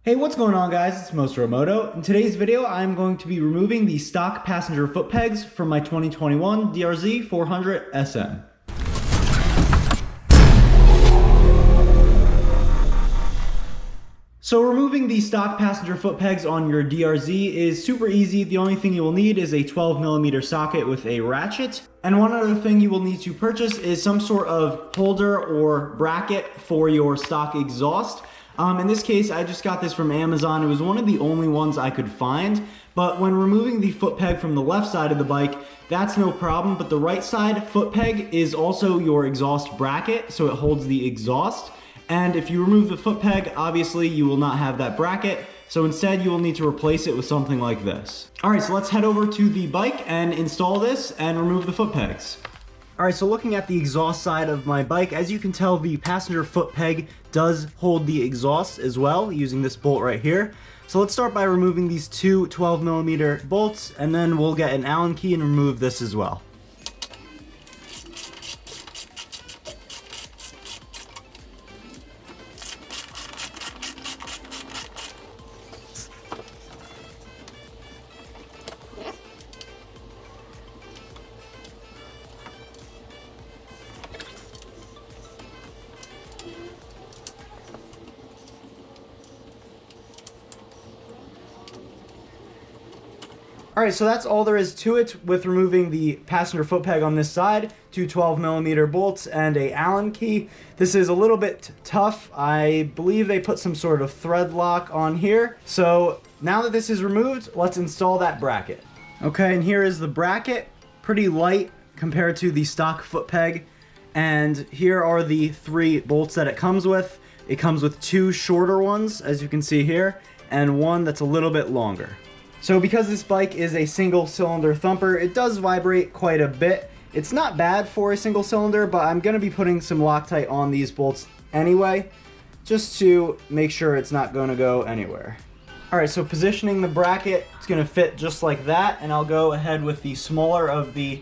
Hey, what's going on guys? It's Moto. In today's video, I'm going to be removing the stock passenger foot pegs from my 2021 DRZ400SM. So removing the stock passenger foot pegs on your DRZ is super easy. The only thing you will need is a 12mm socket with a ratchet. And one other thing you will need to purchase is some sort of holder or bracket for your stock exhaust. In this case, I just got this from Amazon. It was one of the only ones I could find. But when removing the foot peg from the left side of the bike, that's no problem. But the right side foot peg is also your exhaust bracket, so it holds the exhaust. And if you remove the foot peg, obviously you will not have that bracket. So instead you will need to replace it with something like this. All right, so let's head over to the bike and install this and remove the foot pegs. All right, so looking at the exhaust side of my bike, as you can tell, the passenger foot peg does hold the exhaust as well using this bolt right here. So let's start by removing these two 12mm bolts, and then we'll get an Allen key and remove this as well. Alright, so that's all there is to it with removing the passenger foot peg on this side, two 12mm bolts, and a Allen key. This is a little bit tough. I believe they put some sort of thread lock on here. So now that this is removed, let's install that bracket. Okay, and here is the bracket. Pretty light compared to the stock foot peg. And here are the three bolts that it comes with. It comes with two shorter ones, as you can see here, and one that's a little bit longer. So because this bike is a single cylinder thumper, it does vibrate quite a bit. It's not bad for a single cylinder, but I'm going to be putting some Loctite on these bolts anyway, just to make sure it's not going to go anywhere. Alright, so positioning the bracket, it's going to fit just like that, and I'll go ahead with the smaller of the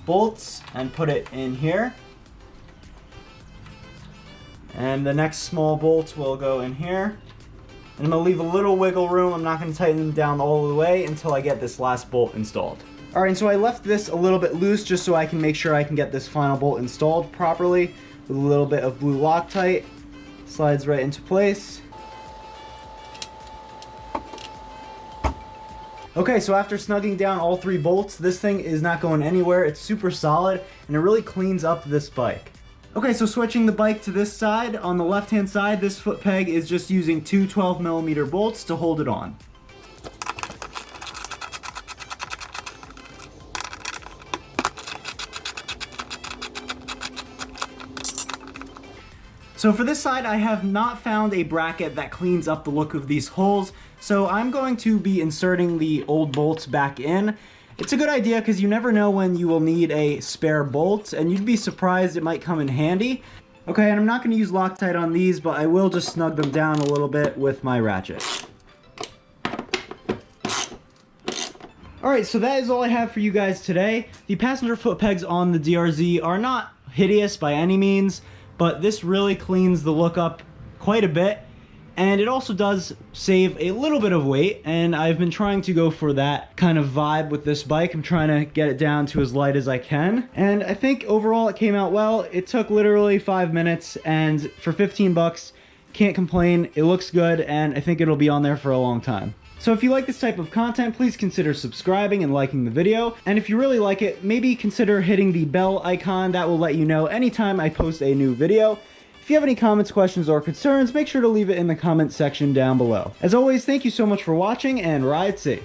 bolts and put it in here. And the next small bolt will go in here. And I'm going to leave a little wiggle room. I'm not going to tighten them down all the way until I get this last bolt installed. Alright, and so I left this a little bit loose just so I can make sure I can get this final bolt installed properly with a little bit of blue Loctite. Slides right into place. Okay, so after snugging down all three bolts, this thing is not going anywhere. It's super solid, and it really cleans up this bike. Okay, so switching the bike to this side, on the left-hand side, this foot peg is just using two 12mm bolts to hold it on. So for this side, I have not found a bracket that cleans up the look of these holes, so I'm going to be inserting the old bolts back in. It's a good idea because you never know when you will need a spare bolt, and you'd be surprised it might come in handy. Okay, and I'm not going to use Loctite on these, but I will just snug them down a little bit with my ratchet. Alright, so that is all I have for you guys today. The passenger foot pegs on the DRZ are not hideous by any means, but this really cleans the look up quite a bit. And it also does save a little bit of weight, and I've been trying to go for that kind of vibe with this bike. I'm trying to get it down to as light as I can, and I think overall it came out well. It took literally 5 minutes, and for 15 bucks, can't complain. It looks good, and I think it'll be on there for a long time. So if you like this type of content, please consider subscribing and liking the video. And if you really like it, maybe consider hitting the bell icon. That will let you know anytime I post a new video. If you have any comments, questions, or concerns, make sure to leave it in the comment section down below. As always, thank you so much for watching, and ride safe.